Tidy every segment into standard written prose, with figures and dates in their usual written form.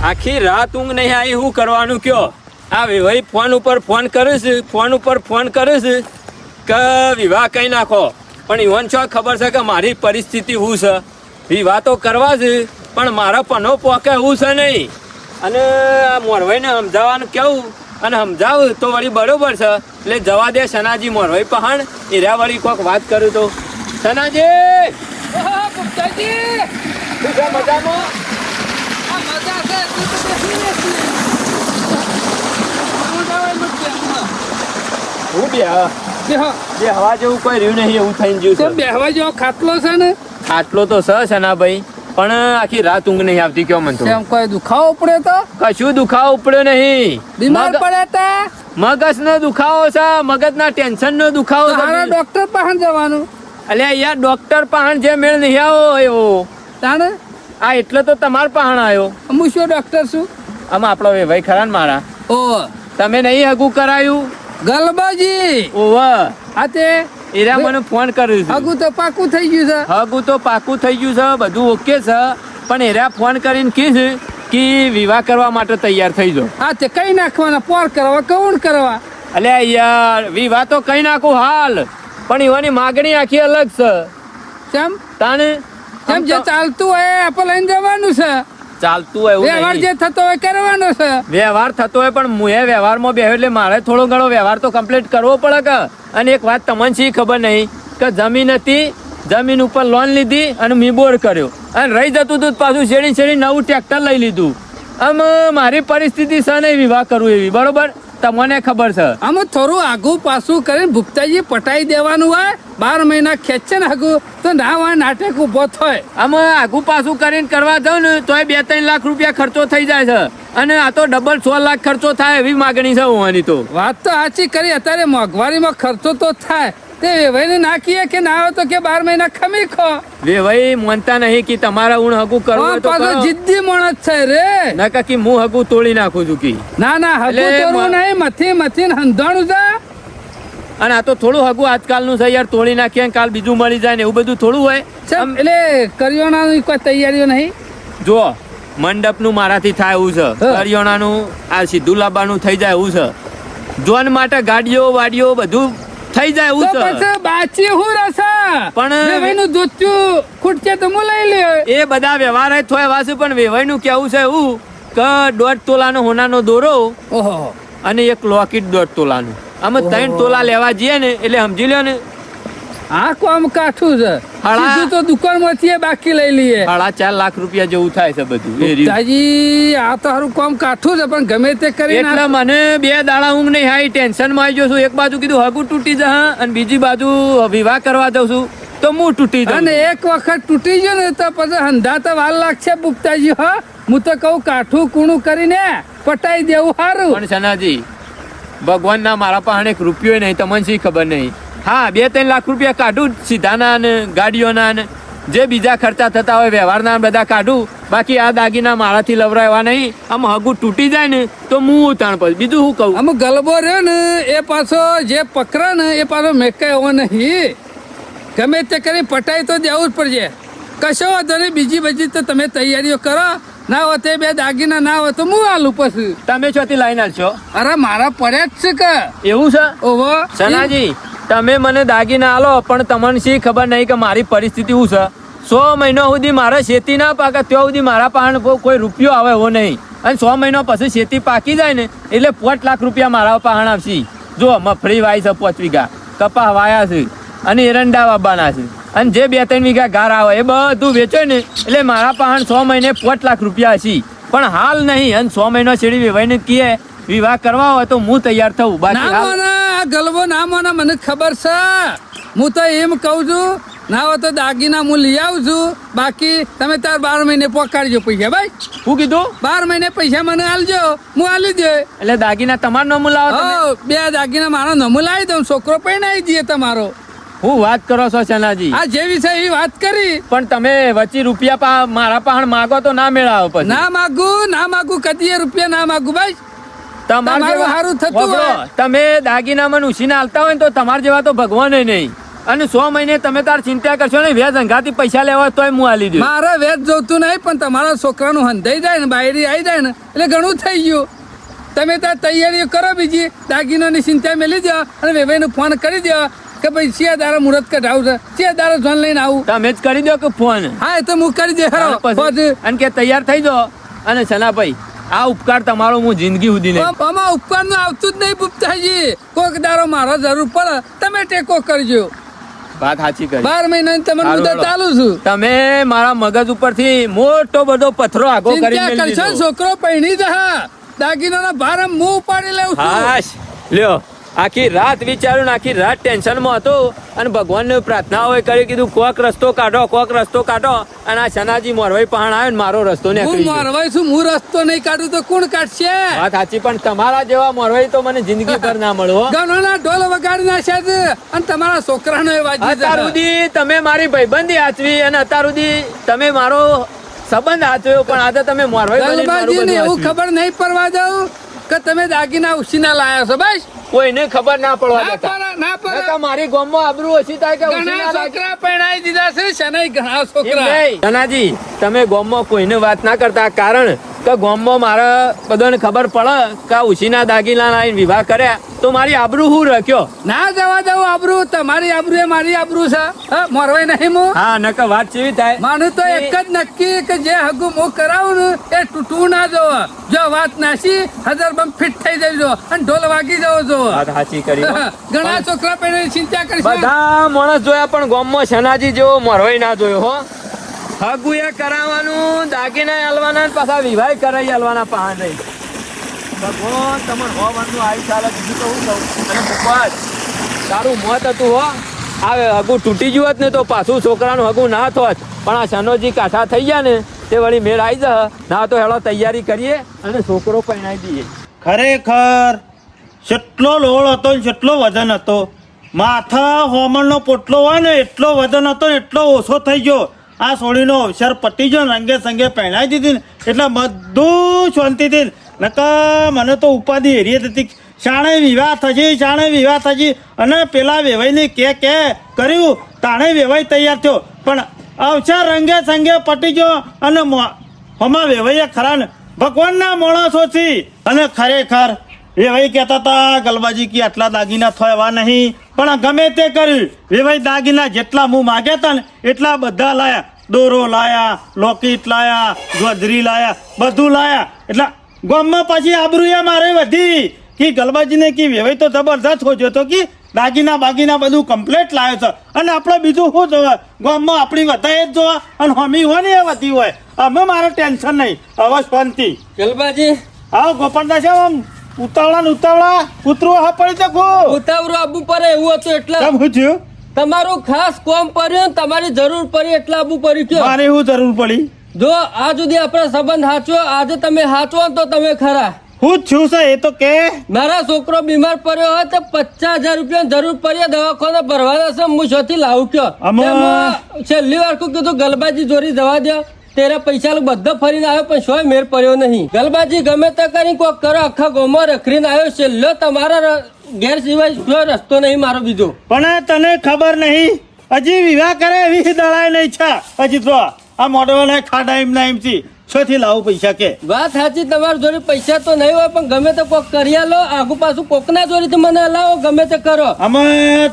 આખી રાત ઊંઘ નહીં આવી, શું કરવાનું કયો? આ ભાઈ ફોન ઉપર ફોન કરે છે કે વિવાહ કઈ નાખો, પણ ઈવન છો ખબર છે કે મારી પરિસ્થિતિ શું છે. વિવાહ તો કરવા છે પણ મારા પનો પોકે એવું છે નહીં. અને આ મોરવાઈને સમજાવવાનું કેવું, અને સમજાવ તો વળી બરોબર છે. એટલે જવા દે સનાજી મોરવાઈ પહાણ એરા વળી કોઈક વાત કરું તો. સનાજી મજામાં? હું બે હવા જેવું કોઈ રહ્યું નહીં, એવું થઈ ગયું છે. બેહવા જેવો ખાટલો છે ને? ખાટલો તો છે સનાભાઈ, પણ આખી રાત ઊંઘ નહીં આવતી. કયો મન તો કોઈ દુખાવો પડ્યો તો? કશું દુખાવો ઉપડ્યો નહીં. બીમાર પડ્યા તા? મગજ નો દુખાવો છે, મગજ ના ટેન્શન નો દુખાવો છે. ડોક્ટર પાસે જવાનું. અલ્યા યાર ડોક્ટર પાસે જે મેળ નહીં આવો એવો તાણે આ એટલે તો તમાર પાસે આવ્યો. હું શું ડોક્ટર છું? આમાં આપણો ભાઈ ખરા ને મારા. ઓ તમે નહીં હગું કરાયું? ગલબાજી ઓવા આ તે એરા મને ફોન કર્યો છે. હગું તો પાકું થઈ ગયું છે. હગું તો પાકું થઈ ગયું છે, બધું ઓકે છે. પણ એરા ફોન કરીને કીધું કે વિવાહ કરવા માટે તૈયાર થઈ જાઓ. હા તે કઈ નાખવાના? પોર કરવા કૌણ કરવા? અલ્યા યાર વિવાહ તો કઈ નાખું હાલ, પણ એવાની માગણી આખી અલગ છે. કેમ? તાને કેમ જે ચાલતું હોય આપણે લઈને જવાનું છે. ચાલતું હોય એવું વ્યવહાર જે નહીં. થતો હોય કરવાનો છે. વ્યવહાર થતો હોય પણ હું એ વ્યવહારમાં બેહ્યો એટલે મારે થોડો ઘણો વ્યવહાર તો કમ્પ્લીટ કરવો પડે કે. અને એક વાત તમને શી ખબર નહીં કે જમીન હતી, જમીન ઉપર લોન લીધી અને મેં બોર કર્યો, અને રહી જતું હતું પાછું શેડી નવું ટ્રેક્ટર લઈ લીધું. આમ મારી પરિસ્થિતિ છે નહીં વિવાહ કરવું એવી, બરોબર? તમને ખબર છે. આમાં થોડું આગું પાછું કરીને ભૂપતાજી પટાઈ દેવાનું હોય. 12 મહિના ખેંચે ને આગું તો ના હોય નાટક ઉભો થાય. આમાં આગું પાછું કરીને કરવા જાઉં ને તોય 2-3 લાખ રૂપિયા ખર્ચો થઈ જાય છે, અને આ તો ડબલ 6 લાખ ખર્ચો થાય એવી માગણી છે હોવાની. તો વાત તો સાચી કરી. અત્યારે મોંઘવારીમાં ખર્ચો તો થાય. તે વેવાઈને નાખીએ કે ના આવે તો કે 12 મહિના ખમી ખો. વેવાઈ માનતા નહીં કે તમારા હું હગું કરવું હોય તો પાછો કરો. જિદ્દી માણસ છે રે. ના કાકી હું હગું તોડી નાખું છું કી. ના ના હગું એટલે તોડવું નહીં, મથી ને હંધાણું છે. અને આ તો થોડું હગું આજકાલનું છે યાર, તોડી નાખીએ ને કાલ બીજું મળી જાય ને એવું બધું થોડું હોય. એટલે કરિયાણાની કોઈ તૈયારીઓ નહીં? જો મંડપનું મારાથી થાય એવું છે, કરિયાણાનું આ સીધું લાવવાનું થઈ જાય એવું છે, જોન માટે ગાડીઓ વાડીઓ બધું થઈ જાય એવું છે. પછી બાચી હું રસા પણ વેવાઈનું દૂધ્યું ખૂટશે તો હું લઈ લે. એ બધા વ્યવહાર જ થોય વાસે, પણ વેવાઈનું કેવું છે એવું કે 1.5 તોલાનો હોનાનો દોરો ઓહો અને એક લોકેટ 1.5 તોલાનું, આમાં 3 તોલા લેવા જઈએ ને એટલે સમજી લ્યો ને આ કોમ કાઠું છે. સીધું તો દુકાનમાંથી બાકી લઈ લઈએ. 4.5 લાખ રૂપિયા જેવું થાય છે બધું. એ રહ્યું. તાજી આ તો હારું કોમ કાઠું છે, પણ ગમે તે કરી એટલે મને 2 દાડા ઊંઘ નહીં આવી, ટેન્શન માં આવી ગયો છું. એક બાજુ કીધું હગું તૂટી જા, અને બીજી બાજુ વિવાહ કરવા દઉં છું તો હું તૂટી જાઉં. અને એક વખત તૂટી ગયો ને તો પછી હંધા તો વાર લાગશે પુખ્તાજી. હા હું તો કહું કાઠું કૂણું કરીને પટાઈ દેવું સારું. પણ સનાજી ભગવાન ના મારા પાસે એક રૂપિયો નહીં, તમને શી ખબર નહીં. હા 2-3 લાખ રૂપિયા કાઢું સીધાના ને ગાડીઓના ને જે બીજા ખર્ચા થતા હોય વ્યવહારના બધા કાઢું. બાકી આ દાગીના મારાથી લવરાવા નહીં. આમ હગું તૂટી જાય ને તો હું ઉતાણ પછી બીજું શું કહું. અમુક ગલબો રહ્યો ને એ પાછો જે પકડે ને એ પાછો મેકાય એવો નહીં. ગમે તે કરી પટાઈ તો દેવું જ પડશે. કશો વાંધો નહીં, બીજી તો તમે તૈયારીઓ કરો. ના હોય તે 2 દાગીના ના હોય તો હું આલું પછી. તમે ચોથી લાઈન આલશો? અરે મારા પડ્યા જ છે કે. એવું છે? ઓહો સનાજી તમે મને દાગીના આલો, પણ તમને શી ખબર નહીં કે મારી પરિસ્થિતિ શું છે. 100 મહિના સુધી મારે શેતી ના પાકે ત્યાં સુધી મારા પાસે કોઈ રૂપિયો આવે એવો નહીં. અને 100 મહિના પછી શેતી પાકી જાય ને એટલે 5 લાખ રૂપિયા મારા પાસે આવશે. જો મફળી વાય છે 5 વીઘા, કપા વાયા છે અને એરંડા વાવવાના છે, અને જે 2-3 વીઘા ગાર આવે એ બધું વેચે ને એટલે મારા પાસે 100 મહિને 5 લાખ રૂપિયા હશે. પણ હાલ નહીં, અને 100 મહિનો શેડી વેવાઈને કીએ વિવાહ કરવા હોય તો હું તૈયાર થવું. બાકી ગલબો ના મને મને ખબર છે. હું તો એમ કઉ છું ના હોય તો દાગીના હું લઈ આવું છું. બાકી તમે તાર 12 મહિને પોકાડજો પૈસા. ભાઈ શું કીધું? 12 મહિને પૈસા મને આલજો, હું આલી દે. એટલે દાગીના તમારો નમૂ લાવો? 2 દાગીના મારો નમૂ લાવી દઉં, છોકરો પરણાવી દઈએ તમારો. હું વાત કરો છો સનાજી? આ જેવી છે એવી વાત કરી. પણ તમે વચ્ચે રૂપિયા મારા પાસે માગો તો ના મેળાવો પછી. ના માગું કદી રૂપિયા ના માગું ભાઈ. તમારું સારું થતું હોય. તમે દાગીના મને ઉછીને આલતા હોય ને તો તમારા જેવા તો ભગવાન નહીં. અને 100 મહિને તમે તાર ચિંતા કરશો ને વ્યાજ અંગાથી પૈસા લેવા હોય તોય હું આલી દઉં. મારે વેચ જોતું નહીં, પણ તમારા છોકરાનું હંધાઈ જાય ને બાયરી આવી જાય ને એટલે ઘણું થઈ ગયું. તમે ત્યાં તૈયારીઓ કરો, બીજી દાગીનાની ચિંતા મેલી દો અને વેવાઈને ફોન કરી દો કે ભાઈ શિયા દારા મુહૂર્ત કઢાવું છે, શિયા દારા જોન લઈને આવું. તમે જ કરી દો કે ફોન. હા, એ તો હું કરી દે. અને પછી અને કે તૈયાર થઈ જાઓ. અને સનાભાઈ આ ઉપકાર તમારો હું જિંદગી સુધી નહીં. આમાં ઉપકારનું આવતું જ નહીં ભૂપતાજી. કોઈક દારો મારો જરૂર પડે તમે ટેકો કરજો. વાત સાચી કરી. 12 મહિનાની તમને મુદત ચાલુ છું. તમે મારા મગજ ઉપરથી મોટો બધો પથરો આગો કરી ચિંતા મેલી કરશો, દીધો. છોકરો પહેણી જા. દાગીનાના ભાર મું ઉપાડી લઉં છું. હાશ લ્યો, આખી રાત વિચાર્યું ને આખી રાત ટેન્શનમાં હતો અને ભગવાનને પ્રાર્થનાઓ કરી, કીધું કોક રસ્તો કાઢો, કોક રસ્તો કાઢો. અને આ સનાજી મોરવાઈ પહાણ આવ્યો ને મારો રસ્તો હું નીકળી ગયો. મારવાઈ છું, હું રસ્તો નહીં કાઢું તો કોણ કાઢશે? વાત સાચી, પણ તમારા જેવા મોરવાઈ તો મને જિંદગી ભર ના મળો. ઘણોના ઢોલ વગાડી નાખ્યા છે અને તમારા છોકરાનો એ વાજી અત્યાર સુધી તમે મારી ભાઈબંધી હાચવી અને અત્યાર સુધી તમે મારો સંબંધ હાચવ્યો, પણ આજે તમે મોરવાઈ બનીને મારું ગલબાજીને બધું એવું હાચવ્યું. ખબર નહીં પડવા દઉં કે તમે દાગીના ઉછીના લાયા છો. બસ કોઈને ખબર ના પડવા ના દેતા. પડે, ના પડે. નકર મારી ગામમાં આબરૂ ઓછી થાય કે ઘણા ઉછીના લાગે. છોકરા પરણાઈ દીધા છે, શનાઈ ઘણા એમ છોકરા. નહીં. ધનાજી, તમે ગામમાં કોઈને વાત ના કરતા, કારણ કે ગામમાં મારા બધાને ખબર પડે કે આ ઉછીના દાગીના લાવીને વિવાહ કર્યા તો મારી આબરૂ હું રાખ્યો. ના જવા દઉં આબરૂ. તમારી આબરૂ એ મારી આબરૂ છે. હા, મોરવાઈ નહીં હું. હા, નકર વાત કેવી થાય. માનું તો એક જ નક્કી કે જે હગું હું કરાવું ને એ તૂટવું ના જોવે. જો વાત નાસી હજાર બમ ફિટ થઈ જજો અને ઢોલ વાગી જવો જો. વાત સાચી કરી હો. ઘણા છોકરા પહેરી ચિંતા કરશે. બધા માણસ જોયા પણ ગામમાં શનાજી જેવો મોરવાઈ ના જોયો હો. હગું એ કરાવવાનું, દાગીના આલવાના ને પાછા વિવાહ કરાવી આલવાના પહાણ નહીં. ભગવાન તમને હોવાનું આવી ચાલે, બીજું તો હું કહું. અને ભગવાન તારું મોત હતું હો. આ હગું તૂટી ગયું હોત ને તો પાછું છોકરાનું હગું ના થોત, પણ આ શનોજી કાઠા થઈ ગયા ને તે વળી મેળ આવી જા. ના તો હેળો તૈયારી કરીએ અને છોકરો પહેણાવી દઈએ. ખરેખર કેટલો લોળ હતો ને કેટલો વજન હતો. માથા હોમણનો પોટલો હોય ને એટલો વજન હતો ને એટલો ઓછો થઈ ગયો. આ સોળીનો અવસર પતી ગયો, રંગે સંગે પહેણાવી દીધી ને એટલે બધું શાંતિથી. નકા મને તો ઉપાધિ હેરી હતી, શાણે વિવાહ થશે, શાણે વિવાહ થશે. અને પેલા વેવાઈને કે કર્યું તાણે વેવાઈ તૈયાર થયો, પણ અવસર રંગે સંગે પટી ગયો. અને હમા વેવાઈએ ખરા ને ભગવાનના માણસો છે. અને ખરેખર વેવાઈ કહેતા હતા ગલબાજી કે આટલા દાગીના થવા નહીં, પણ ગમે તે કર્યું વેવાઈ દાગીના જેટલા મું માગ્યા હતા ને એટલા બધા લાયા. દોરો લાયા, લોકેટ લાયા, ગજરી લાયા, બધું લાયા. એટલે ગામમાં પાછી આબરૂ એ મારે વધી કે ગલબાજીને કે વેવાઈ તો જબરદસ્ત હો જતો કે દાગીના બાગીના બધું કમ્પ્લીટ લાવ્યો છે. અને આપણે બીજું શું જોવા, ગામમાં આપણી વધારે જ જોવા અને હમી હોય ને એ વધી હોય. અમે મારે ટેન્શન નહીં, હવે શાંતિ. ગલબાજી આવો ગોપાલદાસ આમ ઉતાવળા ને ઉતાવળા કૂતરું હા પડી જખો. ઉતાવળું આબુ પડે એવું હતું એટલે કેમ શું થયું? તમારું ખાસ કોમ પડ્યું ને તમારી જરૂર પડી એટલે આબુ પડ્યું કયો મારે શું જરૂર પડી? જો આ સુધી આપણે સંબંધ હાચવો, આજે તમે હાચવો ને તો તમે ખરા. હું જ છું છે એ તો કે. મારા છોકરો બીમાર પડ્યો હોય તો 50,000 રૂપિયા જરૂર પડી, દવાખાને ભરવાના છે. હું શોથી લાવું કયો આમાં- છેલ્લી વાર કીધું ગલબાજી જોરી જવા દો, તેરા પૈસા બધો ફરીને આવ્યો પણ શોય મેર પડ્યો નહીં. ગલબાજી ગમે તે કરી કોક કરો, આખા ગામમાં રખડીને આવ્યો. છેલ્લો તમારા ઘેર સિવાય શોય રસ્તો નહીં મારો બીજો. પણ તને ખબર નહીં, હજી વિવાહ કરે એવી દળાય નહીં છે. હજી તો આ મોડો ખાડા એમ ના એમ થી છોથી લાવું પૈસા કે. વાત સાચી, તમારી જોડે પૈસા તો નહીં હોય પણ ગમે તે કોક કરી આલો. આગુ પાછું કોકના જોડેથી મને લાવો, ગમે તે કરો. અમે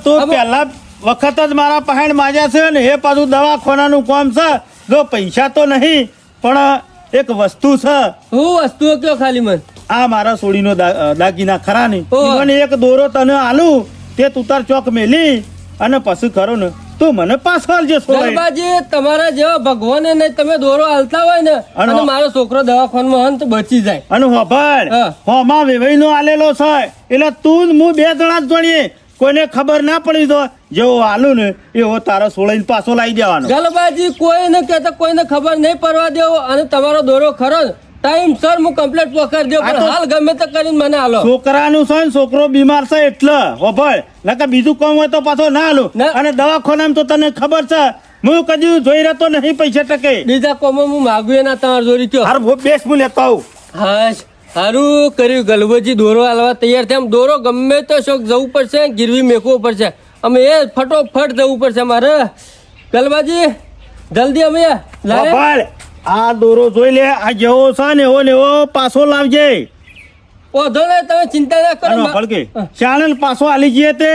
તો પહેલા વખત જ મારા પહાડ માજ્યા છે ને એ પાછું દવાખાનાનું કામ છે. જો પૈસા તો નહીં પણ એક વસ્તુ છે. હું વસ્તુઓ કયો ખાલી મને આ મારા સોડીનો દાગીના ખરા ને ઓહ. મને એક દોરો તને આલું તે તુતાર ચોક મેલી અને પછી ખરો ને તું મને પાછો આલજે સોળી. ગરબાજી તમારા જેવા ભગવાને નહીં તમે દોરો હાલતા હોય ને અને અને મારો છોકરો દવાખાનામાં અંત બચી જાય. અને હોભળ હા. હોમાં વેવાઈ નો આલેલો છે એટલે તું ને હું બે જણા જ જોડીએ, કોઈને ખબર ના પડી તો જેવો આલું ને એવો તારો સોળીને પાછો લાવી દેવાનો. ગલબાજી કોઈને કહેતા કોઈને ખબર નહીં પડવા દેવો અને તમારો દોરો ખરો ને ટાઈમ સર હું કમ્પ્લીટ કરી દઉં, આ પણ તો- હાલ ગમે તે કરીને મને હાલો. છોકરાનું છે ને છોકરો બીમાર છે એટલે હોભળ, નકર બીજું કામ હોય તો પાછો ના આલું. ના. અને દવાખાનામાં તો તને ખબર છે હું કદી જોઈ રહેતો નહીં પૈસા ટકે. બીજા કોમો હું માગું ના તમારા જોડી કયો. હાર બેસ હું લેતો આવું. હાશ સારું કર્યું ગલબોજી દોરો હાલવા તૈયાર થયા. આમ દોરો ગમે તો શોખ જવું પડશે, ગીરવી મેકવો પડશે. અમે એ ફટોફટ જવું પડશે મારે ગલબાજી જલ્દી અમે લાવે બાપા, આ દોરો જોઈ લે, આ જેવો છે ને એવો પાછો લાવજે. ઓધો ને તમે ચિંતા ના કરો આનો ફળકે શાણે પાછો આલી જઈએ તે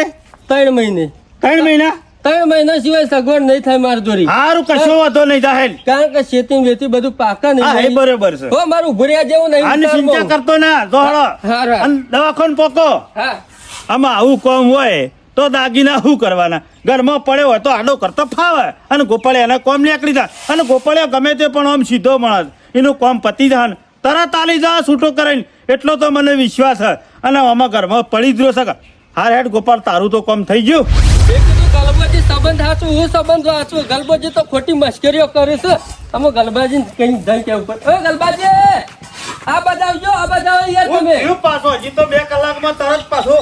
3 મહિને 3 મહિના 3 મહિના સિવાય સગવડ નહીં થાય મારી જોડી હારું કશો વાંધો નહીં જાહેર. કારણ કે ખેતી વેતી બધું પાકા હા એ નહીં બરોબર છે. હો મારું ભૂર્યા જેવું નહીં આની ચિંતા વિચારમાં. કરતો ના જોહળો હારા. અને દવાખાને પોકો. હા આમાં આવું કોમ હોય તો દાગીના શું કરવાના? ઘરમાં પડ્યો હોય તો આડો કરતો ફાવે, અને ગોપાળે એના કોમ નીકળી જાય, અને ગોપાળે ગમે તે પણ આમ સીધો માણસ એનું કોમ પતી જાય ને તરત આલી જાય છૂટો કરીને, એટલો તો મને વિશ્વાસ છે. અને આમાં ઘરમાં પડી જ રહ્યો છે. હાર હેડ ગોપાળ, તારું તો કોમ થઈ ગયું. મેં કીધું ગલબાજી સંબંધ હાચું હું સંબંધ હાચું ગલબાજી તો ખોટી મશ્કરીઓ કરે છે. અમે ગલબાજી કઈ જઈ કેવું પડે. ઓય ગલબાજી આ બતાવજો યાર તમે હું પાછો હજી તો 2 કલાકમાં તરત પાછો.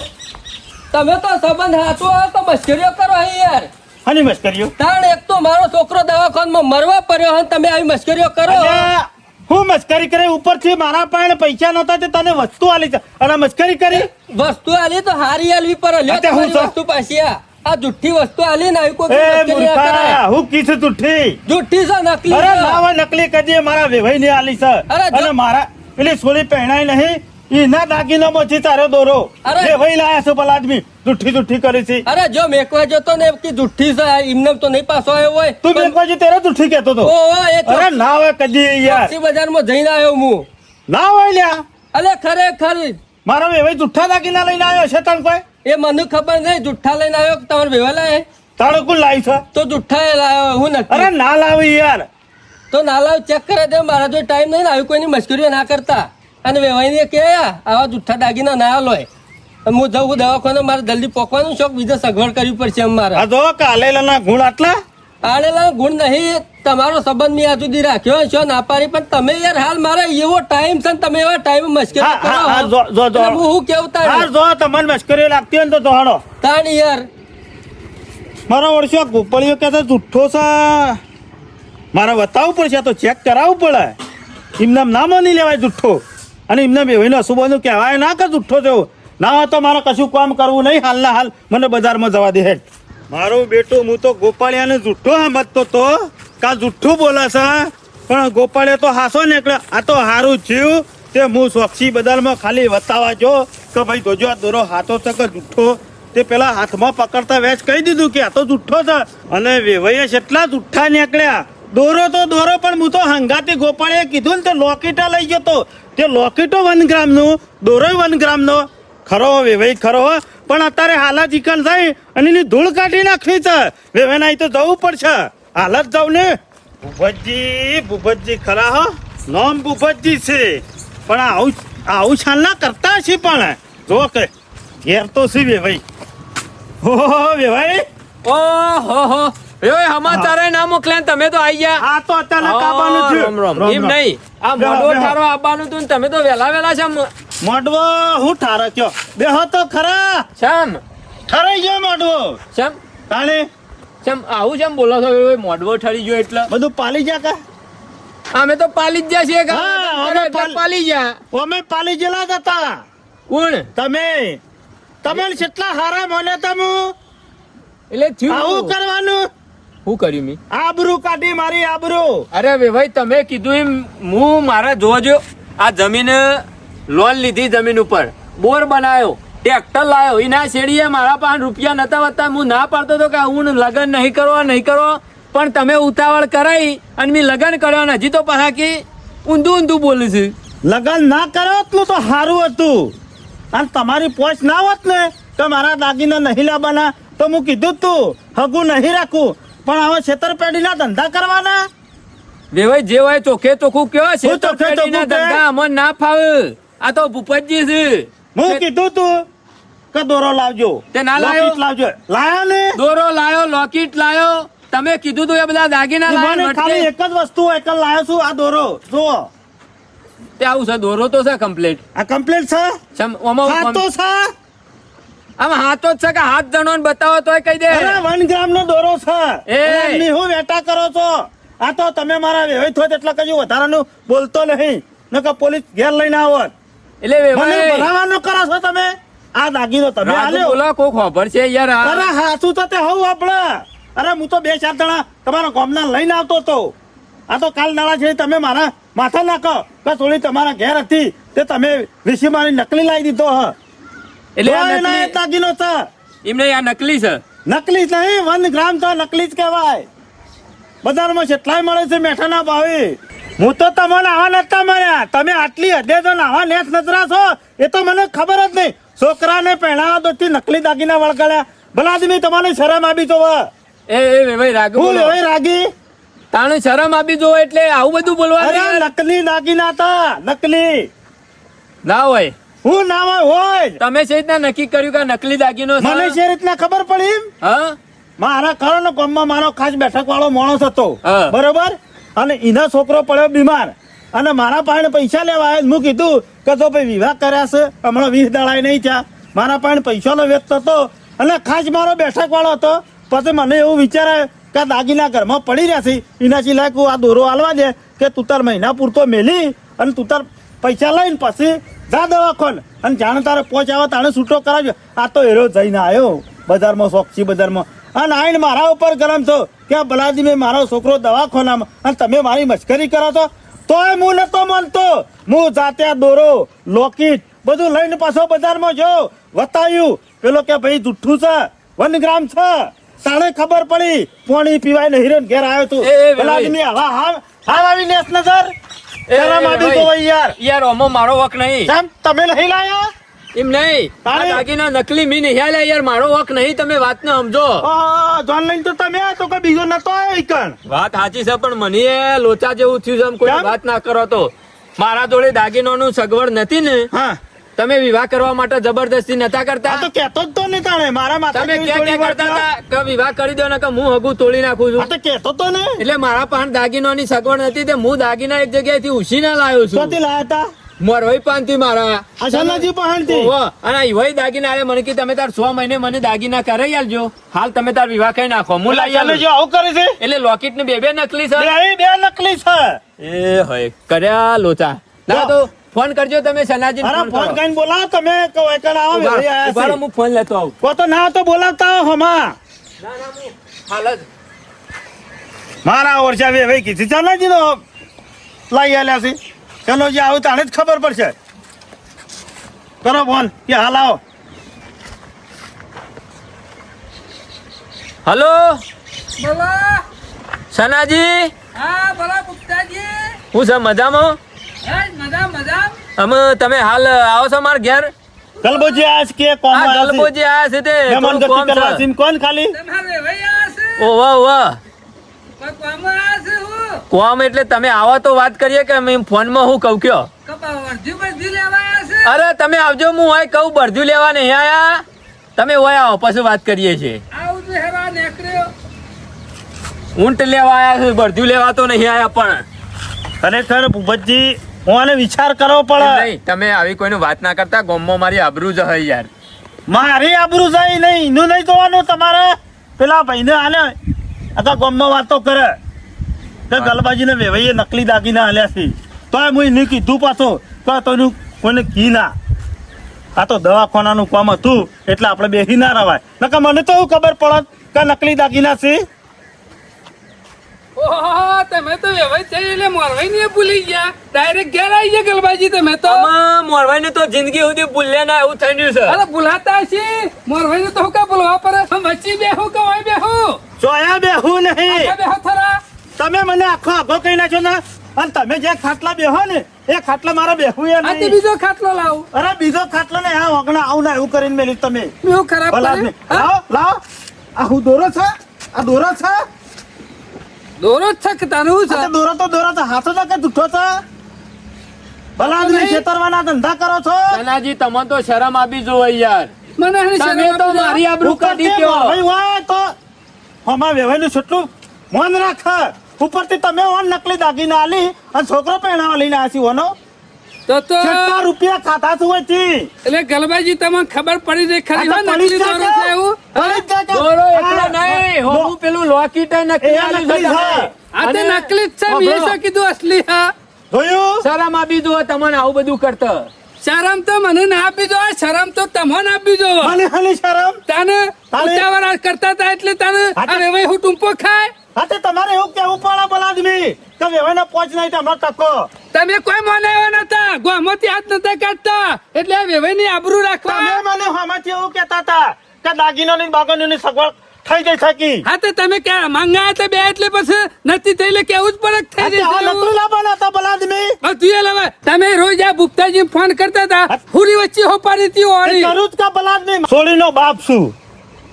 તમે તો સંબંધ હાચો હોય તો મશ્કરીઓ કરો હે યાર. હાની મસ્કરીઓ? તાણ એક તો મારો છોકરો દવાખાનામાં મરવા પડ્યો અને તમે આવી મશ્કરીઓ કરો. અલ્યા, હું મસ્કરી કરે? ઉપરથી મારા પાસે પૈસા નતા તે તને વસ્તુ આલી છે અને મસ્કરી કરી. વસ્તુ આલી તો હારી આલવી પર લ્યો અત્યારે હું તમારી છું? વસ્તુ પાછી આ જુઠ્ઠી વસ્તુ આલી ને આવી કોઈ એ મશ્કરી ના મૂર્ખા, કરાય. હું કીધું તુઠી? જુઠ્ઠી છે નકલી અરે છે. ના હોય નકલી કદી મારા વેવાઈ ને આલી છે. અરે જો- અને મારા પેલી સોળી પહેણાય નહીં એના દાગીના માંથી તારો દોરો અરે- વેવાઈ લાયા છે પેલા આદમી જુઠ્ઠી કરી છે. અરે જો મેકવા જતો ને કે જુઠ્ઠી છે એમને તો નહીં પાછો આવ્યો હોય તું બેનપાજી તેરે જુઠ્ઠી કહેતો તો. ઓહો, એ તો અરે ના હોય કદી યાર, ચોકસી બજારમાં જઈને આવ્યો હું. ના હોય લ્યા. અલે ખરેખર મારો વેવાઈ જુઠ્ઠા દાગીના લઈને આવ્યો છે તને કોઈ? એ મને ખબર નહીં જુઠ્ઠા લઈને આવ્યો કે તમારે ભેવા લાવે તારો કોણ લાવી છે? તો જુઠ્ઠા એ લાવ્યો હું અરે નક્કી ના લાવી યાર. તો ના લાવ ચેક કરે દે મારા જો ટાઈમ નહીં ને આવી કોઈની મશ્કરીઓ ના કરતા અને વેવાઈને કે આવા જુઠ્ઠા દાગીના ના લોય હું જઉં દવાખાને મારે જલ્દી પોકવાનું શોખ બીજે સગવડ કરવી પડશે એમ મારે આ જો કાલેલાના ગુણ આટલા. આડેલા ગુણ નહીં તમારો સંબંધ મેં આ સુધી રાખ્યો છો ના પાડી પણ તમે યાર હાલ મારે એવો ટાઈમ છે ને તમે એવા ટાઈમ મશ્કરી હા, કરો હા, જો, જો, જો. એટલે હું કેવું હા તાણ જો તમને મસ્કરી લાગતી હોય ને તો જોહાડો. યાર મારો વર્ષો ગોપાળીઓ કહેતા જુઠ્ઠો છે, મારે બતાવવું પડશે, આ તો ચેક કરાવવું પડે. એમને ના માની લેવાય જુઠ્ઠો, અને એમને બેવાઈને અશુભાનું કહેવાય ના કે જુઠ્ઠો થયો. ના હોય તો મારે કશું કામ કરવું નહીં. હાલના હાલ મને બજારમાં જવા દે હેડ. મારું બેટું હું તો ગોપાળિયાને જુઠ્ઠો સમજતો તો કા જુઠ્ઠું બોલે છે, પણ ગોપાળિયા તો હાસો નીકળે. આ તો હારું થયું તે હું સોક્ષી બજારમાં ખાલી બતાવવા જો કે ભાઈ જોજો આ દોરો હાથો છે કે જુઠ્ઠો. તે પેલા હાથમાં પકડતા વેચ કહી દીધું કે આ તો જુઠ્ઠો છે, અને વેવાઈએ કેટલા જુઠ્ઠા નીકળ્યા. દોરો તો દોરો, પણ હું તો હંગાતી ગોપાળીએ કીધું ને તે લોકેટા લઈ ગયો તો તે લોકેટો 1 ગ્રામનું, દોરો 1 ગ્રામનો. ખરો વેવાઈ ખરો, પણ અત્યારે હાલા ચિકન થાય અને એની ધૂળ કાઢી નાખવી છે. વેવાઈને અહીં તો જવું પડશે. હાલત જાઉં ને. ભૂપતજી ખરા હો, નામ ભૂપતજી છે, પણ આવું છાલના કરતા છે. પણ જો કે ઘેર તો છે વેવાઈ. હો વેવાઈ, ઓહો સમાચાર ના મોકલ્યા ને તમે તો આઈ ગયા. આ તો અચાનક આવવાનું થયું. રામ રામ. રામ એમ રામ. નહીં આ બેહો, મોડો બેહો. ઠારો આવવાનું હતું ને તમે તો વેલા છે મોડવો હું ઠારે કયો? બેહો તો ખરા. શેમ ઠરાઈ ગયો મોડવો. શેમ તાણે શેમ આવું શેમ બોલો છો એ મોડવો ઠરી ગયો એટલે બધું પાલી જા કા? અમે તો પાલી જ ગયા છીએ કે હા, અમે એટલે પાલી- પાલી ગયા. અમે પાલી જેલા જ હતા. કોણ તમે કેટલા હારા મને તમે એટલે આવું થયું કરવાનું? શું કર્યું મી? આબરૂ કાઢી મારી આબરૂ. અરે ભાઈ તમે કીધું એમ હું મારા જોજો આ જમીન લોન લીધી, જમીન ઉપર બોર બનાવ્યો, ટ્રેક્ટર લાવ્યો, એના શેડીએ મારા પાસે રૂપિયા નતા વધતા. હું ના પાડતો હતો કે હું લગ્ન નહીં કરો, પણ તમે ઉતાવળ કરાઈ અને મેં લગ્ન કર્યો ને હજી તો પાછા કે ઊંધું બોલું છું. લગન ના કરો એટલું તો સારું હતું. અને તમારી પોચ ના હોત ને તો મારા દાગીના નહીં લાવવાના તો હું કીધું જ તું હગું નહીં રાખું. પણ હવે છેતરપેઢીના ધંધા કરવાના. વેવાઈ જે હોય ચોખ્ખે ચોખ્ખું કયો છે, હું ચોખ્ખે ચોખ્ખું કે? ધંધા અમને ના ફાવે. આ તો ભૂપતજી છે. હું કીધું તું કે દોરો લાવજો, તે ના લાવ્યો? લોકેટ લાવજો. લાયા ને? દોરો લાયો, લોકેટ લાયો, તમે કીધું તું એ બધા દાગીના મને લાયો. ખાલી એક જ વસ્તુ એક જ લાયો છું, આ દોરો જુઓ. તે આવું છે, દોરો તો છે કમ્પ્લીટ. આ કમ્પ્લીટ છે. હા તો છે. આમાં હાથો જ છે કે હાથ જણો ને બતાવો તોય કહી દે. અરે 1 ગ્રામ નો દોરો છે. એ. અરે એમની હું વેટા કરો છો? આ તો તમે મારા વેવાઈ થોત એટલે કજુ વધારાનું બોલતો નહીં, નકર પોલીસ ઘેર લઈને આવત. એટલે મને વેવાઈ ભરાવાનું કરો છો તમે. આ દાગીનો તમે રાજુ આલ્યો બોલો કોક ખબર છે યાર આ. અરે હાચું તો તે હવું આપણે અરે હું તો 2-4 જણા તમારા ગામના લઈને આવતો હતો આ તો કાલ નાળા છે તમે મારા માથા નાખો કે થોડી તમારા ઘેર હતી તે તમે વીસી મારી નકલી લાવી દીધો હ એટલે આ કોઈ ના એ નકલી દાગીનો છે એમને આ નકલી છે. નકલી જ નહીં 1 ગ્રામ તો નકલી જ કહેવાય બજારમાં કેટલાય મળે છે મેઠાના ભાવે હું તો તમને આવા નતા મળ્યા તમે આટલી હદે તો આવા નેસ નજરા છો એ તો મને ખબર જ નહીં છોકરાને પહેણાવા દોથી નકલી દાગીના વળગાડ્યા ભલા આદમી તમારે શરમ આપી તો એ ભાઈ રાગ હું બોલો. લેવાય રાગી તાણે શરમ આપી દો એટલે આવું બધું બોલવાનું અરે યાર. નકલી દાગીના હતા નકલી ના હોય હું ના હોય તમે છે રીતના નક્કી કર્યું કે આ નકલી દાગીનો છે? મને જે રીતના ખબર પડી હા મારા કારણ ગામમાં મારો ખાસ બેઠક વાળો માણસ હતો હા. બરોબર અને એનો છોકરો પડ્યો બીમાર અને મારા પાસે પૈસા લેવા આવ્યા હું કીધું કે જો ભાઈ વિવાહ કર્યા છે હમણાં 20 દાડાય નહીં થયા મારા પાસે પૈસાનો વ્યક્ત હતો અને ખાસ મારો બેઠક વાળો હતો પછી મને એવું વિચારાય કે આ દાગીના ઘરમાં પડી રહ્યા છે એના સિવાય આ દોરો હાલવા દે કે તું તાર મહિના પૂરતો મેલી અને તું તાર પૈસા લઈને પછી જા દવાખાને અને જાણે તારે પહોંચાવા તાણે છૂટો કરાવ્યો આ તો એરો જઈને આવ્યો બજારમાં સોક્ષી બજારમાં અને આઈને મારા ઉપર ગરમ છો કે આ બલાજી મેં મારો છોકરો દવાખાનામાં અને તમે મારી મશ્કરી કરો છો તોય હું નતો માનતો હું જાતે આ દોરો લોકેટ બધું લઈને પાછો બજારમાં જો વતાવ્યું પેલો કે ભાઈ જુઠ્ઠું છે 1 ગ્રામ છે તાણે ખબર પડી પાણી પીવાય ને હિરેન ઘેર આવ્યો તું એ ભાઈ. બલાજી મેં હા આવી નેસ નજર શરમ આપી તો ભાઈ, યાર યાર ઓમાં મારો વક નહીં કેમ તમે નહીં લાયા એમ નહીં આ તારે- દાગીના નકલી મી નહીં આલ્યા યાર મારો વક નહીં તમે વાત ને સમજો જોન લઈને તો તમે તો કોઈ બીજો નતો આવ્યો ઈકણ વાત સાચી છે પણ મને એ લોચા જેવું થયું છે એમ કોઈ કેમ? વાત ના કરો તો મારા જોડે દાગીનાનું સગવડ નથી ને હા તમે વિવાહ કરવા માટે જબરદસ્તી નતા કરતા આ તો કેતો જ તો નહીં તાણે મારા માથા તમે કેવી ક્યાં થોડી ક્યાં કરતા વાત હતા કે વિવાહ કરી દો ને કે હું હગું તોડી નાખું આ છું તો કેતો તો ને એટલે મારા પાસે દાગીનાની સગવડ નથી તે હું દાગીના એક જગ્યાએથી ઉછીના લાવ્યો છું શોથી લાયા હતા મોરવાઈ પાનથી મારા આ સનાજી પહાણથી ઓહો, અને આ ઈવોય દાગીના આલે મને કે તમે તાર 100 મહિને મને દાગીના કરાઈ આલજો હાલ તમે તાર વિવાહ કરી નાખો હું લાવી ચાલે આલું. જો આવું કરે છે એટલે લોકેટ ને બે નકલી છે બે નકલી છે એ હોય કર્યા લોચા ના તો ફોન કરજો તમે સનાજી અરે ફોન કરીને બોલાવો તમે કે એકણ આવો વેરી આયા છે હું ફોન લેતો આવું કો તો ના તો બોલાવતા હો હમા ના ના હું હાલ જ મારા ઓરછા વે ભાઈ કીધી સનાજી નો લાઈ આલ્યા છે ચલો જે આવું તાણે જ ખબર પડશે કરો ફોન કે હાલ આવો હલો બોલો સનાજી હા બોલો ગુપ્તાજી હું છે મજામાં મજા અમે તમે હાલ આવો છો મારા ઘેર ગલબોજી આજ કે કોમ આ આયા છે ગલબોજી આયા છે તે મહેમાન થોડું ગતિ કામ કરવા છે. સીમ કોણ ખાલી તમારે વૈયા છે ઓહ વાહ કોઈ કામ આવ્યા છે હું કોમ એટલે તમે આવો તો વાત કરીએ કે મેં ફોનમાં હું કહું કયો કપા વર્ધી લેવા આવ્યા છે અરે તમે આવજો હું હોય કહું બરધ્યું લેવા નહીં આયા તમે હોય આવો પછી વાત કરીએ છીએ આવું તો હેરા નેકર્યો ઊંટ લેવા આયા છે બરધ્યું લેવા તો નહીં આયા પણ ખરેખર ભૂપતજી હું આને વિચાર કરવો એમ પડે નહીં, તમે આવી કોઈનું વાત ના કરતા ગામમાં મારી આબરૂ જ હોય યાર મારી આબરૂ જાય નહીં એનું નહીં જોવાનું તમારે પેલા ભાઈને આને આખા ગામમાં વાતો કરે કે ગલબાજીને વેવાઈએ નકલી દાગીના આલ્યા છે તોય હું એને કીધું પાછો તો તોનું કોઈને કી ના આ તો દવાખાનાનું કામ હતું એટલે આપણે બેસી ના રવાય નકર મને તો એવું ખબર પડત કે નકલી દાગીના છે ઓહો તમે તો વેવાઈ થઈ એટલે મોરવાઈ ને ભૂલી ગયા ડાયરેક્ટ ઘેર આવી ગયા ગલબાજી તમે તો મોરવાઈને તો જિંદગી સુધી ભૂલ્યા ના એવું થઈ ગયું છે અરે ભૂલાતા છે મોરવાઈ ને તો હું કા બોલવા પર વચ્ચે બેહું કે ઓય બેહું જોયા બેહું નહીં કે બેહો થરા તમે મને આખો આખો કહી નાખ્યો ને અને તમે જે ખાટલા બેહો ને એ ખાટલા મારા બેહું એ આ તે નહીં બીજો ખાટલો લાવું અરે બીજો ખાટલો ને આ વગણા આવું ના એવું કરીને મેલી તમે હું ખરાબ ભલા કરે આદમી. લાવો આ હું દોરો છે આ દોરો છે દોરો જ છે કે તારું આ છે તો દોરો તો હાથો છે કે જુઠ્ઠો છે ભલા આદમી છેતરવાના ધંધા કરો છો સનાજી તમને તો શરમ આપી જોવે યાર મને હરી તમે શરમ તો આપી મારી આબરૂ કાઢી ઉપરથી દ્યો. ભાઈ હોય તો હમા વેવાઈનું છેટલું મન રાખ ઉપરથી તમે ઓન નકલી દાગીના આલી અને છોકરો પહેણાવા લઈને આસી હોનો તો કેટલા રૂપિયા ખાતા છું હોયથી એટલે ગલબાજી તમને ખબર પડી જાય ખરી આ હો તો નકલી પડી દોરો છે એવું પડી જ જાય. દોરો એટલો હા. નહીં હોવું પેલું લોકેટ એ નકલી એ આલ્યું છે નકલી તમે. છે. આ તે અને નકલી જ છે વાપરો. મેં શું કીધું અસલી હા જોયું શરમ આપી દો તમને આવું બધું કરતા શરમ તો મને ના આપી દો, શરમ તો તમને આપી દો. મને હાલી શરમ તને તારે- ઉતાવળ કરતા હતા એટલે તને હા, અરે ભાઈ હું ટૂંપો ખાય. હા તે તમારે એવું કેવું પડે ભલા આદમી કે વેવાઈને પહોંચ નહીં તમને ટકો. તમે કોઈ મનાવ્યા નતા, ગોમાંથી હાથ નતા કાઢતા એટલે આ વેવાઈની આબરૂ રાખવા. તમે મને હમાથી એવું કહેતા હતા કે દાગીનાની બાગોની સગવડ થઈ જઈ શકી. હા તો તમે કે મંગાયા હતા બે એટલે પછી નથી થઈ એટલે કેવું જ પડક થઈ જશે આ એવું. નકલી લાવવાના હતા ભલા આદમી. બધું એ લાવે. તમે રોજ આ ભૂપતાજી ફોન કરતા હતા, હુરી વચ્ચે હોપારી હતી એ ઓળી. કરું જ કા ભલા આદમી. સોળીનો બાપ છું,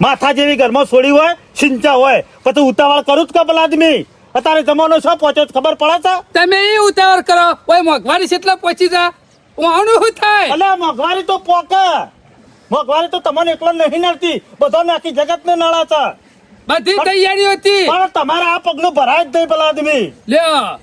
માથા જેવી ઘરમાં સોળી હોય સિંચા હોય પછી ઉતાવળ કરું જ કા ભલા આદમી. અત્યારે જમાનો શું પહોંચ્યો છે ખબર પડે છે? તમે એ ઉતાવળ કરો, ઓય મોંઘવારી કેટલા પહોંચી જા આનું શું થાય? અલ્યા મોંઘવારી તો પોકે. મોંઘવારી તો તમને એકલો નહીં નડતી, બધાને આખી જગતને નડે છે. બધી તૈયારી હતી. પણ તમારે આ પગલું ભરાય જ નહીં ભલા આદમી. લ્યો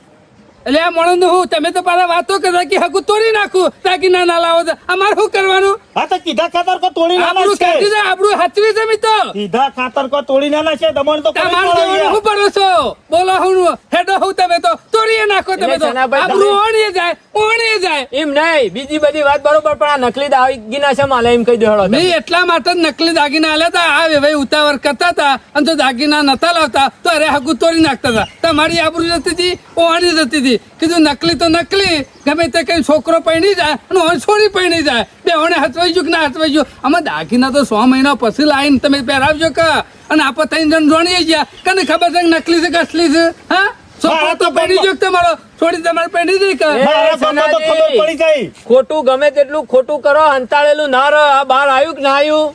એટલે આ મણનું હું તમે તો પાછા વાતો કરતા કે હકુ તોડી નાખું દાગીના ના લાવો તો અમારે શું કરવાનું? હા તો કીધા ખાતર કો તોડી ના આપણું નાખશે. કાઢી જાય, આપણું હાચવી જમી તો કીધા ખાતર કો તોડી ના નાખશે. દમણ તો કોઈ તમારે પડે જેવું યાર. શું કરો છો? બોલો હું હેડો હું તમે તો તોડીએ નાખો તમે તો. એટલે સનાભાઈ આપણું તમે- ઓણીએ જાય, ઓણીએ જાય. એમ નહીં, બીજી બધી વાત બરોબર, પણ આ નકલી દાગીના છે માલે એમ કહી દો હેડો તમે. નહીં એટલા માટે જ નકલી દાગીના આલ્યા હતા. આ ભાઈ ઉતાવળ કરતા હતા અને તો દાગીના નતા લાવતા તો અરે હકુ તોડી નાખતા હતા. તમારી આબરૂ જતી હતી, ઓણી જતી હતી. કીધું નકલી તો નકલી, ગમે તે કઈ છોકરો પૈણી જાય અને ઓણ છોડી પૈણી જાય, બે ઓણે હચવાઈ ગયું કે ના હચવાઈ ગયું. આમાં દાગીના તો 6 મહિના પછી લાવીને તમે પહેરાવજો કે અને આપણે 3 જણ જોણીએ ગયા કને ખબર છે કે નકલી છે કે અસલી છે? હા છોકરો તો પૈણી ગયો કે તમારો છોડી તમારે પૈણી જાય કે મારા ગામમાં તો ખબર પડી જાય. ખોટું ગમે તેટલું ખોટું કરો, હંતાળેલું ના રહો. આ બહાર આવ્યું કે ના આવ્યું,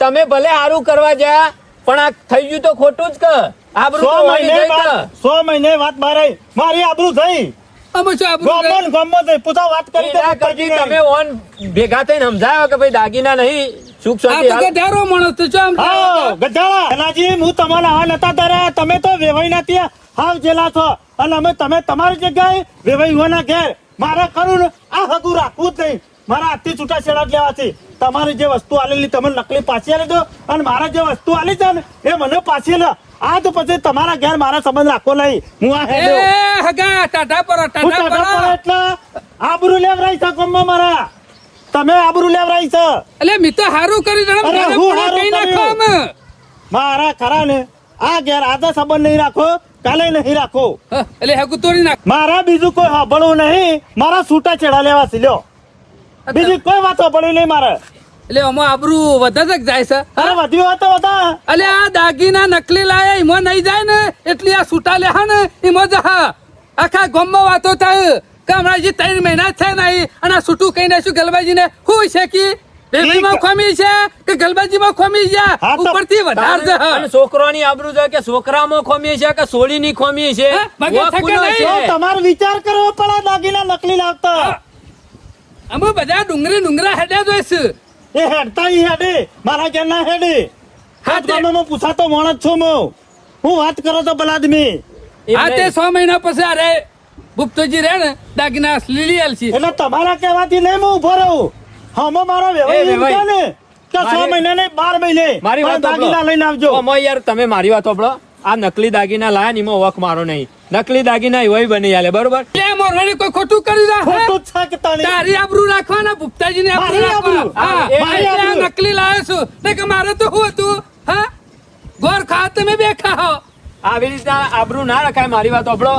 તમે ભલે સારું કરવા ગયા પણ આ થઈ ગયું તો ખોટું જ કે આબરૂ 100 તો મળી મહિને ગઈ કે. વાત 100 મહિને વાત મારે મારી આબરૂ થઈ. અમે શું આબરૂ રહે? ગામમાં જઈ પૂછા વાત કરી દે એના કરતી તમે ઓન ભેગા થઈને સમજાયો કે ભાઈ દાગીના નહીં, સુખ આ શાંતિ તો હાલ. ગધારો માણસ તો શું આમ હા ગધાડા એનાજી હું તમારા આવા નતા ધર્યા. તમે તો વેવાઈ ના ત્યાં હાવ જેલા છો અને અમે તમે તમારી જગ્યાએ વેવાઈ હોવાના ઘેર મારે કરું ને આ હગું રાખવું જ નહીં. મારા હાથથી છૂટા છેડા જ લેવા છે. તમારી જે વસ્તુ આલેલી તમે નકલી પાછી આલી દો અને મારા જે વસ્તુ આલી છે ને એ મને પાછી લે. આ તો પછી તમારા ઘેર મારા સંબંધ રાખો નહીં. હું આ હેડ્યો. એ હગા ટાટા પર હું ટાટા ટાટા પર પડે એટલે આબરૂ લેવરાઈ છે ગામમાં મારા. તમે આબરૂ લેવરાઈ છે. એટલે મેં તો હારું કરી જણાવ અરે ઘરે હું પૂરા હારું કઈ નાખો કર્યું? અમે. મારા ખરા ને આ ઘેર આજે સંબંધ નહીં રાખો, કાલે નહીં રાખો. હ, એટલે હગુ તોડી નાખ. મારા બીજું કોઈ સાંભળવું નહીં. મારા છૂટા છેડા લેવા છે લ્યો. બીજી કોઈ વાત સાંભળવી નહીં મારે. એટલે આમાં આબરૂ વધે જ જાય છે. અરે વધ્યું હોય તો વધા. એટલે આ દાગીના નકલી લાયા એમાં નહીં જાય ને એટલી આ છૂટા લે ને એમાં જા આખા ગામમાં વાતો થાય કે હમણાં જે 3 મહિના થયા નહીં અને આ છૂટું કઈ નાખ્યું ગલબાજીને શું છે કે બેબીમાં ખોમી છે કે ગલબાજીમાં ખોમી છે હા તો ઉપરથી વધારે છે. અને છોકરાની આબરૂ છે કે છોકરામાં ખોમી છે કે સોળીની ખોમી છે, હા, મગજ વોક થકે કુનો નહીં. છે? તો તમારે વિચાર કરવો પડે દાગીના નકલી લાવતા. અમે બધા ડુંગરા હેડ્યા જોઈશું. એ હેડતા ઈ હેડે, મારા ઘેર ના હેડે. હા, હાથ ગામમાં પૂછાતો માણસ છું હું વાત કરો તો ભલા આદમી. એમ આ તે નહીં. 6 મહિના પછી અરે ભૂપતોજી રહે ને દાગીના અસલી લઈ આલશી. એટલે તમારા કહેવાથી નહીં હું ઉભો રહું. હમો મારો વ્યવહાર એ એમ વેવાઈ. કહે ને કે 6 મારી- મહિને નહીં 12 મહિને મારી વાત પણ દાગીના સાંભળો. લઈને આવજો. ઓમાં યાર તમે મારી વાત સાંભળો. આ નકલી દાગીના લાયા ને એમાં વખ મારો નહીં. નકલી દાગીના એવાય બની આલે, બરોબર? એટલે મોરવાડી કોઈ ખોટું કરી દે હે? ખોટું જ છે કે તાણી. તારી આબરૂ રાખવાના ભૂપતાજીની આબરૂ મારી આબરૂ? રાખવા. હા, એ મારી એટલે આ આબરૂ. નકલી લાવ્યો છું ને કે મારે તો શું હતું હા ગોર ખા તમે બે ખાઓ. આવી રીતના આબરૂ ના રખાય. મારી વાત સાંભળો.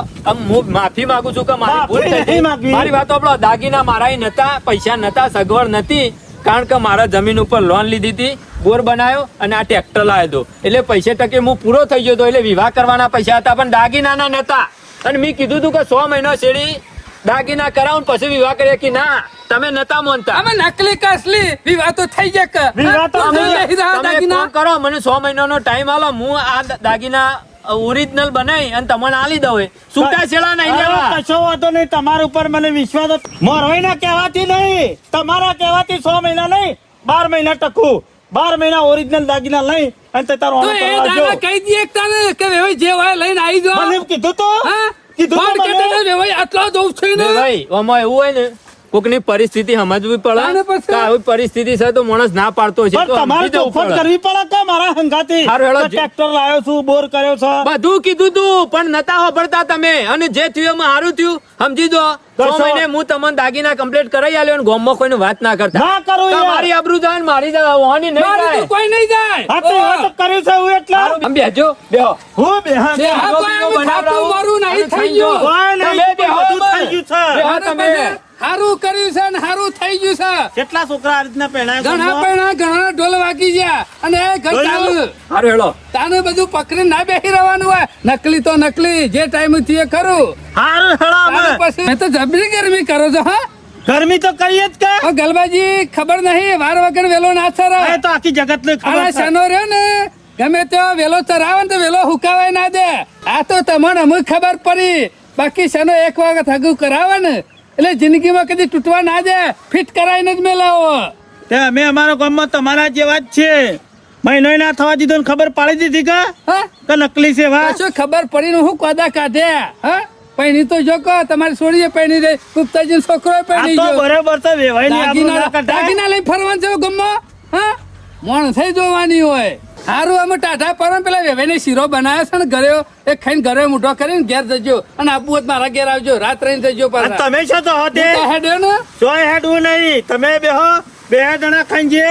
હું માફી માંગુ છું કે મારી ભૂલ માફી થઈ નહીં હતી. માંગવી. મારી વાત સાંભળો. દાગીના મારા નતા, પૈસા નતા, સગવડ નથી, કારણ કે મારા જમીન ઉપર લોન લીધી હતી, બોર બનાવ્યો અને આ ટ્રેક્ટર લાવ્યો હતો. એટલે પૈસે ટકે હું પૂરો થઈ ગયો હતો. એટલે વિવાહ કરવાના પૈસા હતા પણ દાગીનાના નતા. અને મેં કીધું હતું કે 100 મહિનો શેરી દાગીના કરાવું પછી વિવાહ કરીએ કે ના, તમે નતા માનતા. અમે નકલી કે અસલી વિવાહ તો થઈ જાય કે વિવાહ તો હા? થઈ જાય. લઈ રહ્યા તમે એક દાગીના. કામ કરો, મને 100 મહિનાનો ટાઈમ આલો, હું આ દાગીના ઓરિજિનલ બનાવી અને તમને આલી દઉં. છૂટા છેડા નહીં અરે લેવા. કશો વાંધો નહીં. તમારા ઉપર મને વિશ્વાસ હતો. મોરવાઈના કહેવાથી નહીં, તમારા કહેવાથી 100 મહિના નહીં 12 મહિના ટકું. 12 મહિના ઓરિજિનલ દાગીના લઈ અને તે તારો તો હોણો એ કરવા દાદા આવજો. કહી દઈએ કે તને કે વેવાઈ જે હોય લઈને આવી જાઓ. મને એમ કીધું તો હા? કીધું તો ફોન મને. કરતા હતા, વેવાઈ આટલો દઉં છું ને. ભાઈ આમાં એવું હોય ને કોકની પરિસ્થિતિ સમજવી પડે અને પછી? કે આવી પરિસ્થિતિ છે તો માણસ ના પાડતો છે પણ તો તમારે સમજી જવું ચોખવટ પડે. કરવી પડે કે મારા હંગાથી હારું હેડો, કે ટ્રેક્ટર લાવ્યો છું બોર કર્યો છે બધું કીધું તું પણ નતા વાપરતા તમે અને જે થયું એમાં સારું થયું સમજી દો તો 6 મહિને હું તમને દાગીના કમ્પ્લીટ કરાવી આલ્યો અને ગામમાં કોઈને વાત ના કરતા ના કરું યાર. તમારી આબરૂ જાય ને મારી જાય હોવાની નહીં મારું જાય તો કોઈ નહીં જાય હા તો એવા તો કર્યું છે હું એટલે આમ બેહજો બેહો હું બેહા બે હા, કોઈ આમ ખાતું મારું નહીં થઈ ગયું. કોઈ નહીં, તમે બેહો બધું બસ. થઈ ગયું છે બેહો તમે. હારું કર્યું છે ને હારું થઈ ગયું છે કેટલા છોકરા આ રીતના પહેણાયા ઘણા ગામમાં? પૈણા ઘણા ઢોલ વાગી ગયા અને એ ઘર જોયું? ચાલુ સારું હેડો તાને બધું પકડી ના બેસી રહેવાનું હોય નકલી તો નકલી જે ટાઈમ થી એ ખરું હારું હેડો અમે. તાને પછી મેં તો જબરી ગરમી કરો છો હા ગરમી તો કરીએ જ કે ઓ ગલબાજી ખબર નહીં વાર વગર વેલો ના એ ચરાવે તો આખી જગત ને ખબર આના છે. શનો રહ્યો ને ગમે તેવો વેલો ચરાવે ને તો વેલો હુકાવાય ના દે આ તો તમને અમુક ખબર પડી બાકી શનો એક વખત હગું કરાવે ને એટલે જિંદગીમાં કદી તૂટવા ના દે ફિટ કરાવીને જ મેલાવો તે અમે અમારા ગામમાં તમારા જેવા જ છે મહિનો ના થવા દીધો ને ખબર પાડી દીધી કે હા કે નકલી છે વા શું ખબર પડી ને હું કોદા કાઢ્યા હા પૈણી તો જો કહો તમારી છોડીએ પૈણી રે ગુપ્તાજી છોકરો આ પૈણી તો જો બરોબર તો વેવાય ની આબરૂ ના દાગીના કઢાય. દાગીના લઈ ફરવાનું છે ગમમાં હા મોણ થઈ જોવાની હોય સારું અમે ટાઢા પર પેલા વેવાઈને શીરો બનાવ્યો છે ને ઘરે એ ખાઈને ઘરે મૂઢો કરીને ઘેર જજો અને આબુ હોત મારા ઘેર આવજો રાત રહીને જજો આ પાછા તમે છો તો હોતે હું તો હેડ્યો ને જોઈ હેડવું નહીં તમે બેહો બે જણા ખાઈ જઈએ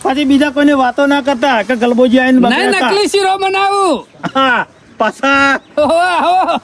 પછી બીજા કોઈને વાતો ના કરતા કે ગલબોજી આવીને નહીં બગાડતા. નકલી શીરો બનાવું હા પાછા ઓહો, આવો